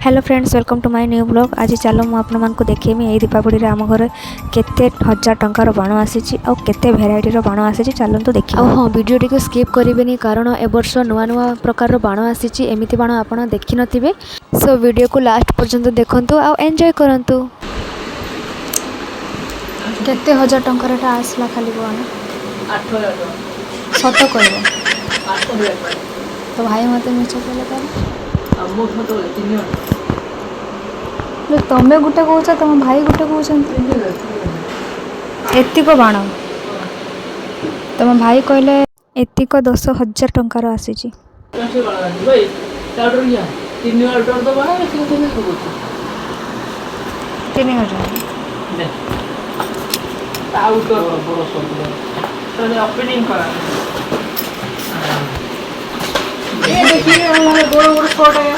Hello friends welcome to my new blog. आज चलो मु आपण मानक देखेमी ए दीपावली रे आम घर केते हजार टंकार बाण आसी आ केते भेराइटी रो बाण आसी चलतु देखिए। हाँ वीडियो टी को स्किप करेंगे कारण ए वर्ष नुआ नुआ प्रकार बाण आसी एमती बाण आप देखि नथिबे। सो वीडियो को लास्ट पर्यंत देखंतु आ एंजॉय करंतु। केते हजार टंकार टा आसला खाली बाण 8000 सत कहबो 8000 तो भाई मते मिछ कहले तार आमो फोटो 3000 तमें गोटे कौच तुम भाई गोटे कौन एतिक बाण तुम भाई कहले एतिक 10,000 टंकार आसी। कैसे बना भाई टाउटर क्या 3000 टाउटर तो बना लेकिन तुम्हें को बोलते 3,000 ले टाउटर बड़ा सब तो ओपनिंग करा ये देखिए हमारे बड़ा बड़ा शॉट है।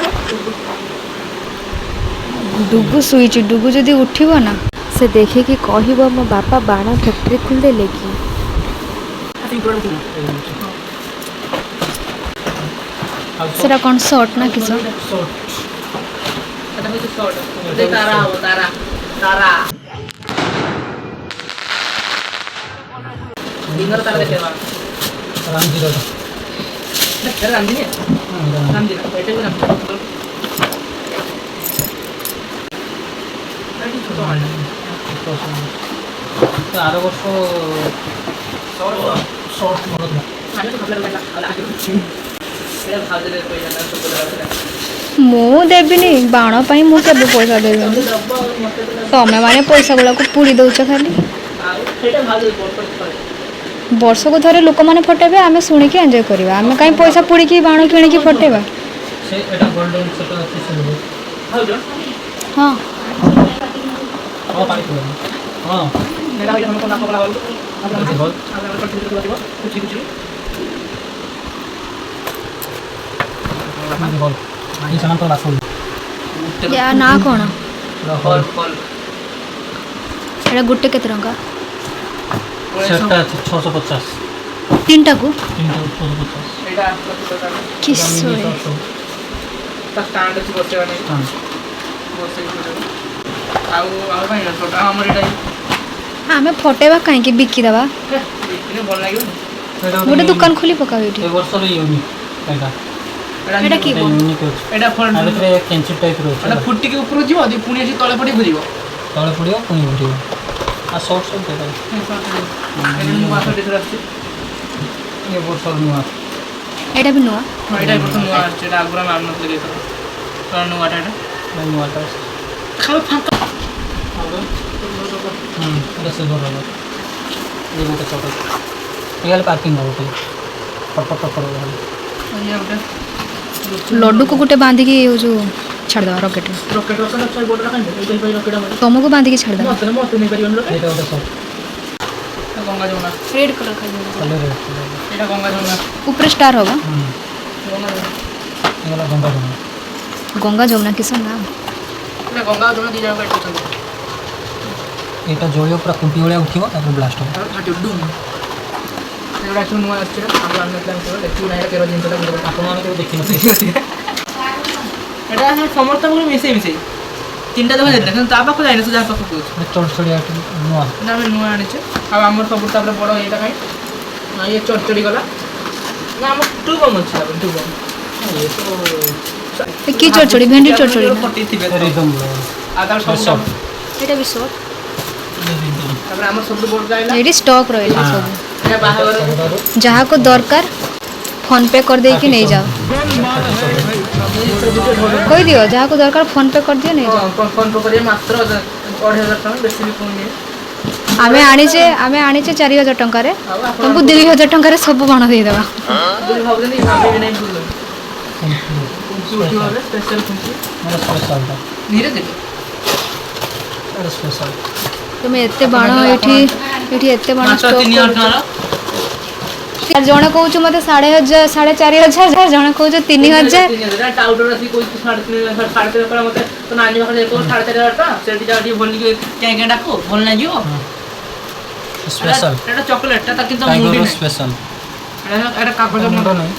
डुगु सुईच डुगु जदि उठिबो ना से देखे कि कहबो मो बापा बाण फैक्ट्री खोल देले कि सेरा कौन शॉट ना किस शॉट এটা হচ্ছে শর্ট এটা তারা হবে তারা তারা ডিঙ্গর তারা দেখে বা রামজি দাদা এটা রামজি না রামজি না এটা কি রামজি আরো বর্ষ শর্ট মনে না আমি তো ভাবলাম এটা ভাজলে কই জানা তো বলা मु देविनी बाण पाई मु केबे पैसा देबी तमे माने पैसा गुला को पुड़ी दउछ खाली सेटा भाजल वर्ष को थरे लोक माने फटेबे आमे सुनी के एन्जॉय करबा आमे काई पैसा पुड़ी की बाण किने की फटेबा से एटा गोल्डन सेटा अछि से हाउ हां हां पानी को हां मेरा भाई हमको ना पकड़ा बोल आप बोल आप पर ठीक कर दिबो कुछ कुछ बोल ये सामान तो लासो या ना कोन हॉल हॉल एटा गुट्टे केते रंगा सेटा 650 तीनटा को 650 एटा किसो ता स्टैंड अछि बसेवा नै बसे आउ आउ भाई ना छोटा हमर एटा आमे फटेबा काई के बिकी दबा देखने बोल लागियो गोटे दुकान खोली पकावे एठी ए वर्ष रे योनी एटा एटा की बोल एटा फ्रंट आले कैंची टाइप रो एटा फुट्टी के ऊपर जीव आदि पुणी अछि तळे पडी घुरिबो तळे पडियो पुणी घुरिबो आ शॉर्ट शॉर्ट देता है न्यू मास दिस रस्ती ये वर्ष न्यू एटा भी नुआ एटा वर्ष न्यू आछ एटा आगुरा नाम नत लगे तो न्यू आटा न्यू आटा खाली फांका एटा से दो रहा ये गोटे छोटा ये पार्किंग हो गई पट पट पट ये गोटे लड्डू को गोटे बांधी की जो छाड़ दवा रॉकेट रॉकेट रसन अच्छा बोर्ड रखन ए भाई रॉकेट हम तुमको बांधी की छाड़ दवा मत नहीं परिवन रॉकेट एटा गोटे सब गंगा जमुना रेड कलर का कलर एटा गंगा जमुना ऊपर स्टार होगा गंगा जमुना गंगा जमुना किस नाम एटा गंगा जमुना दी जगह बैठ एटा जोड़ियो पूरा कुंटी वाला उठियो तापर ब्लास्ट हो फाटियो डूम एटा छु नुआ अछि हम अन्य प्लान करो देखि नाइरा केरो दिन तक आपण माने को देखि नथि एटा है समर्थन को मिसे मिसे तीनटा जगह देले କିନ୍ତୁ ता पाखो जाइने जा पाखो को चोड़ चोड़ी आटी नुआ ना हम नुआ आने छ अब हमर सब तापर बड़ एटा काई ये चोड़ चोड़ी गला ना हम टू बम छ अब टू बम ये तो की चोड़ भेंडी चोड़ फटी थिबे एकदम आधा सब एटा भी शॉट तापर हमर सब बोर्ड जाइला एडी स्टॉक रहला सब ये बाहर जहाँ को दरकार फोन पे कर दे कि नहीं जाओ कोई दियो जहाँ को दरकार फोन पे कर दियो नहीं जाओ फोन पे करिए मात्र 2,500 टका बेसी भी कोनी आमे आनी छे 4,000 टंका रे तुमको 2,000 टंका रे सब बाण दे देबा दूर भाव देनी भाभी भी नहीं भूल कुंची उठी वाले स्पेशल कुंची मेरा स्पेशल था नीरे दे मेरा स्पेशल तुम एते बाण एठी एते बाण स्टॉक 3,000 टका जणे कहूछ मते 4,500 4,500 जणे कहूछ 3,000 टाउटर असि कोई 3,500 3,500 मते तो नानी भाई को 4,500 टका सेठी जाडी बोल के क्या डाको बोल ना जियो स्पेशल एटा चॉकलेट ता किंतु मुंडी स्पेशल एटा कागज मुंडो नहीं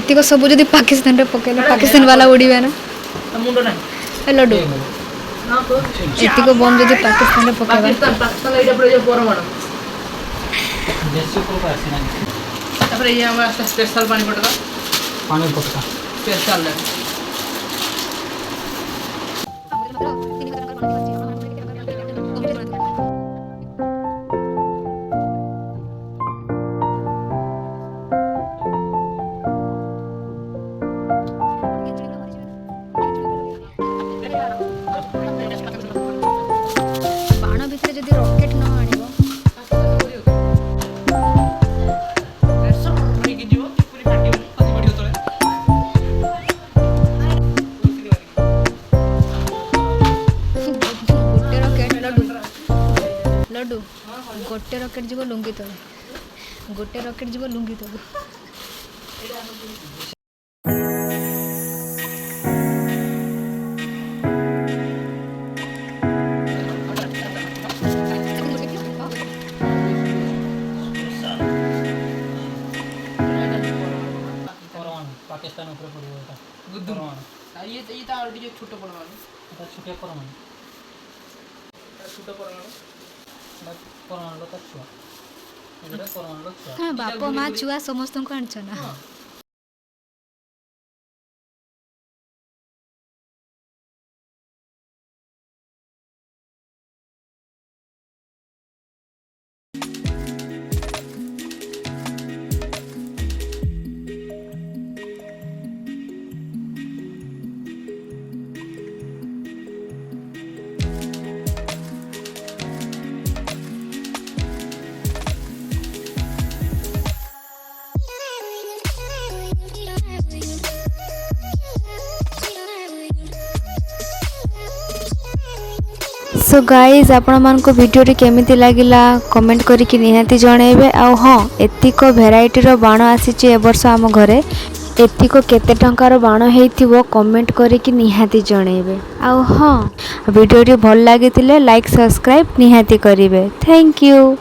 एतिको सब जदी पाकिस्तान रे पकेले पाकिस्तान वाला उड़ीबे ना मुंडो नहीं ଲଡୁ ଏତିକ ବମ୍ ଯଦି ପାକିସ୍ତାନରେ ପକେଇବା ପାକିସ୍ତାନ ଏଇଟା ପୁରା ପରମାଣୁ ତାପରେ ଇଏ ଆମର ସ୍ପେଶାଲ ପାଣି ପଟକା ସ୍ପେଶାଲ ବାଣ ଭିତରେ ଯଦି ରକେଟ ନ ଆଣିବ ଲଡୁ ଗୋଟେ ରକେଟ ଯିବ ଲୁଙ୍ଗି ତଳେ ଗୋଟେ ରକେଟ ଯିବ ଲୁଙ୍ଗି ତଳେ पाकिस्तान ऊपर पड़ो ये छोट परमाणु छोटे परमाणु छोट परमाणु परमाणु छुआ परमाणु छुआ बाप माँ छुआ समस्त को आनछ ना सो गाइज आपण मानक वीडियो केमिति लागिला कमेंट करके निहाती जनइबे आ हाँ एतिक भेराइटीर बाण आसीची ए वर्ष आम घरे एतिक केते टंकार बाण हेइथिबो कमेंट करके निहाती जनइबे आ हाँ वीडियो भल लागितिले लाइक सब्सक्राइब निहाती करिवे थैंक यू।